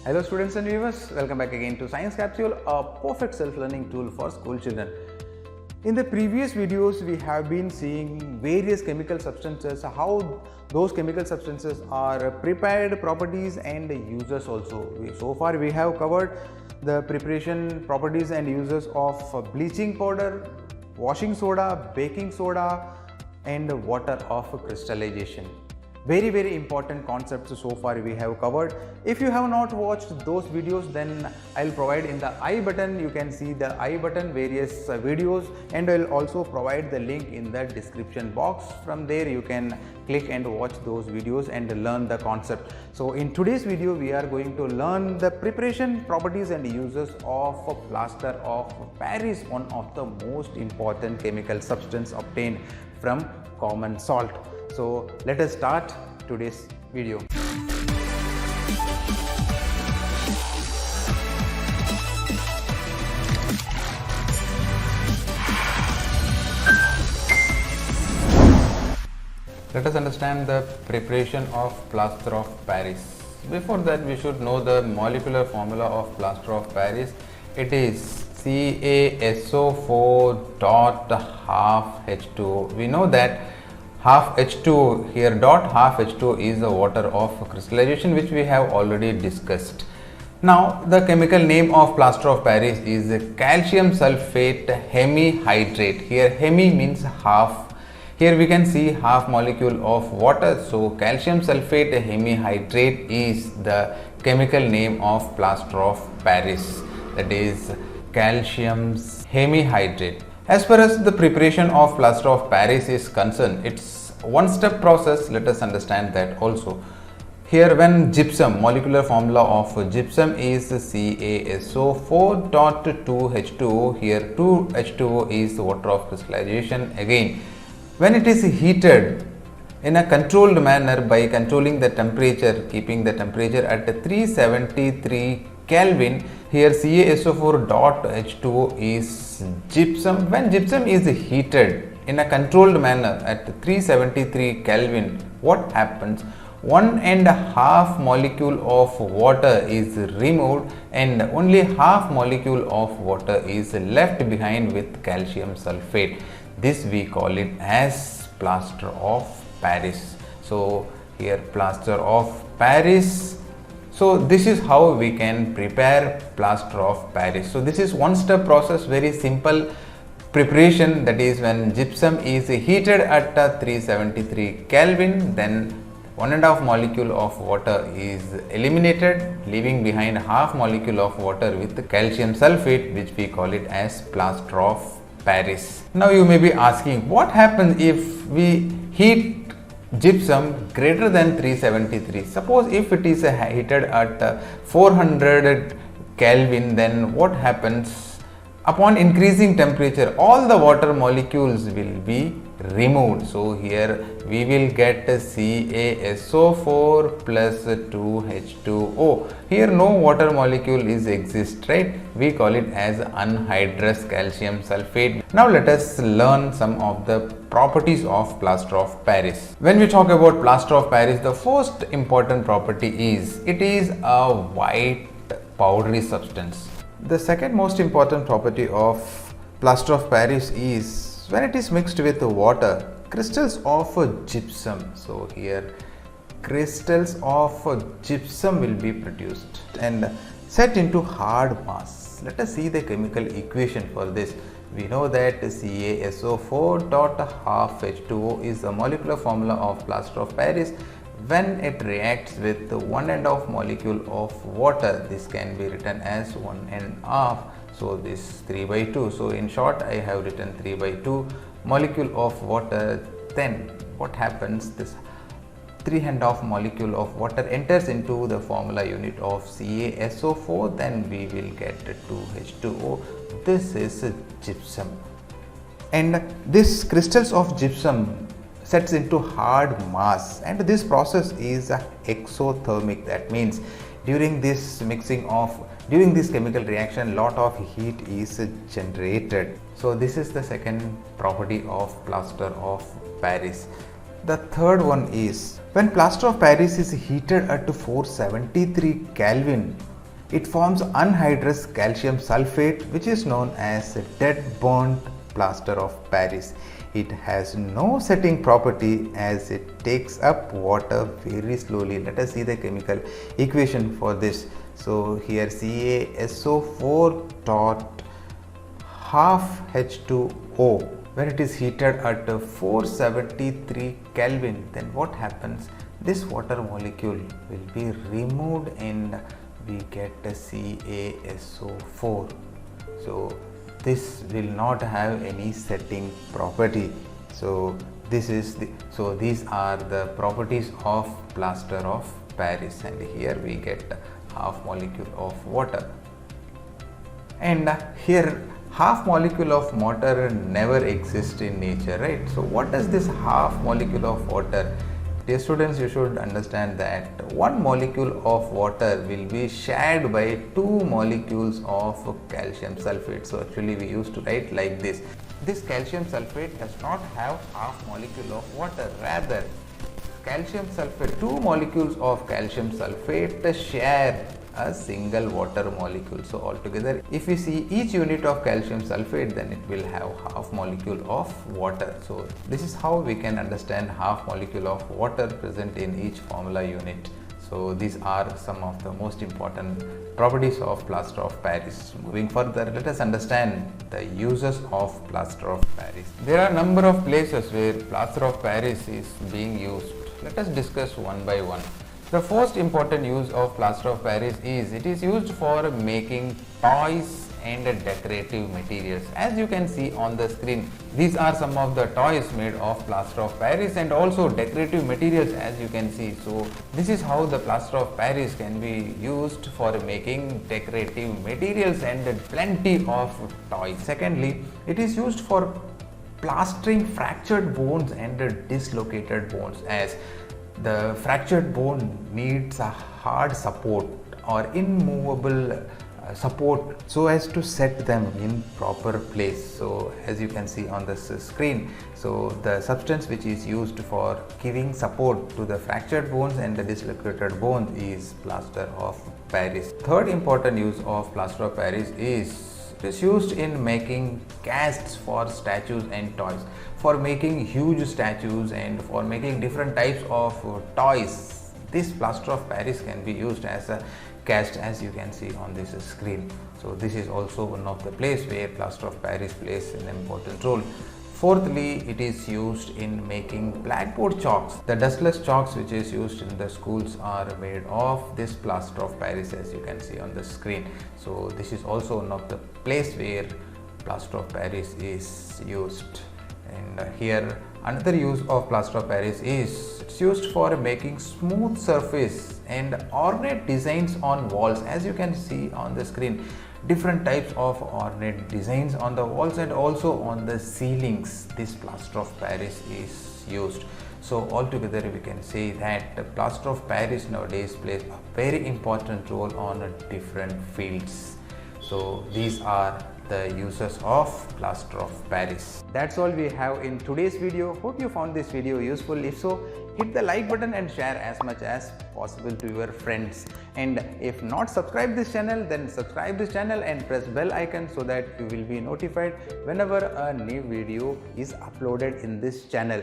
Hello students and viewers, welcome back again to Science Capsule, a perfect self-learning tool for school children. In the previous videos, we have been seeing various chemical substances, how those chemical substances are prepared, properties and uses also. So far we have covered the preparation, properties and uses of bleaching powder, washing soda, baking soda and water of crystallization. Very important concepts so far we have covered. If you have not watched those videos, then I'll provide in the I button. You can see the I button various videos, and I'll also provide the link in the description box. From there you can click and watch those videos and learn the concept. So in today's video we are going to learn the preparation, properties and uses of plaster of Paris, one of the most important chemical substance obtained from common salt. So let us start today's video. Let us understand the preparation of plaster of Paris. Before that, we should know the molecular formula of plaster of Paris. It is CaSO4 dot half H2O. We know that half H2 here, dot half H2 is the water of crystallization, which we have already discussed. Now the chemical name of plaster of Paris is calcium sulfate hemihydrate. Here hemi means half. Here we can see half molecule of water. So calcium sulfate hemihydrate is the chemical name of plaster of Paris, that is calcium hemihydrate. As far as the preparation of plaster of Paris is concerned, it's one-step process. Let us understand that also. Here when gypsum, molecular formula of gypsum is CaSO4 dot 2H2O. Here 2H2O is the water of crystallization. Again, when it is heated in a controlled manner by controlling the temperature, keeping the temperature at 373 Kelvin, here CaSO4 dot H2O is gypsum. When gypsum is heated in a controlled manner at 373 Kelvin, what happens? 1.5 molecule of water is removed and only half molecule of water is left behind with calcium sulfate. This we call it as plaster of Paris. So here plaster of Paris. So this is how we can prepare plaster of Paris. So this is one step process, very simple preparation, that is when gypsum is heated at 373 Kelvin, then 1.5 molecule of water is eliminated, leaving behind half molecule of water with calcium sulfate, which we call it as plaster of Paris. Now you may be asking, what happens if we heat gypsum greater than 373? Suppose if it is heated at 400 Kelvin, then what happens? Upon increasing temperature, all the water molecules will be removed. So here we will get CaSO4 plus 2H2O. Here no water molecule is exist, right? We call it as anhydrous calcium sulfate. Now let us learn some of the properties of plaster of Paris. When we talk about plaster of Paris, the first important property is it is a white powdery substance. The second most important property of plaster of Paris is when it is mixed with water, crystals of gypsum. So here crystals of gypsum will be produced and set into hard mass. Let us see the chemical equation for this. We know that CaSO4 dot half H2O is the molecular formula of plaster of Paris. When it reacts with 1.5 molecule of water, this can be written as 1.5. So this 3/2. So in short, I have written 3/2 molecule of water. Then what happens? This 3.5 molecule of water enters into the formula unit of CaSO4. Then we will get 2H2O. This is gypsum, and this crystals of gypsum sets into hard mass, and this process is exothermic. That means during this chemical reaction, lot of heat is generated. So this is the second property of plaster of Paris. The third one is when plaster of Paris is heated at 473 Kelvin, It forms anhydrous calcium sulfate, which is known as dead burnt plaster of Paris. It has no setting property as it takes up water very slowly. Let us see the chemical equation for this. So here CaSO4 dot half H2O, when it is heated at 473 Kelvin, then what happens? This water molecule will be removed and we get a CaSO4. So this will not have any setting property. So these are the properties of plaster of Paris, and here we get half molecule of water. And here half molecule of water never exists in nature, right? So what does this half molecule of water? Dear students, you should understand that one molecule of water will be shared by two molecules of calcium sulfate. So actually we used to write like this. This calcium sulfate does not have half molecule of water. Rather, calcium sulfate, two molecules of calcium sulfate share a single water molecule. So altogether, if we see each unit of calcium sulfate, then it will have half molecule of water. So this is how we can understand half molecule of water present in each formula unit. So these are some of the most important properties of plaster of Paris. Moving further, let us understand the uses of plaster of Paris. There are a number of places where plaster of Paris is being used. Let us discuss one by one. The first important use of plaster of Paris is it is used for making toys and decorative materials. As you can see on the screen, these are some of the toys made of plaster of Paris and also decorative materials, as you can see. So this is how the plaster of Paris can be used for making decorative materials and plenty of toys. Secondly, it is used for plastering fractured bones and dislocated bones, as the fractured bone needs a hard support or immovable support so as to set them in proper place. So as you can see on this screen, so the substance which is used for giving support to the fractured bones and the dislocated bone is plaster of Paris. Third important use of plaster of Paris is it is used in making casts for statues and toys, for making huge statues and for making different types of toys. This plaster of Paris can be used as a cast, as you can see on this screen. So this is also one of the place where plaster of Paris plays an important role. Fourthly, it is used in making blackboard chalks. The dustless chalks which is used in the schools are made of this plaster of Paris, as you can see on the screen. So this is also one of the place where plaster of Paris is used. And here another use of plaster of Paris is it's used for making smooth surface and ornate designs on walls. As you can see on the screen, different types of ornate designs on the walls and also on the ceilings, this plaster of Paris is used. So altogether we can say that the plaster of Paris nowadays plays a very important role on different fields. So these are the uses of plaster of Paris. That's all we have in today's video. Hope you found this video useful. If so, hit the like button and share as much as possible to your friends. And if not subscribe this channel, then subscribe this channel and press bell icon so that you will be notified whenever a new video is uploaded in this channel.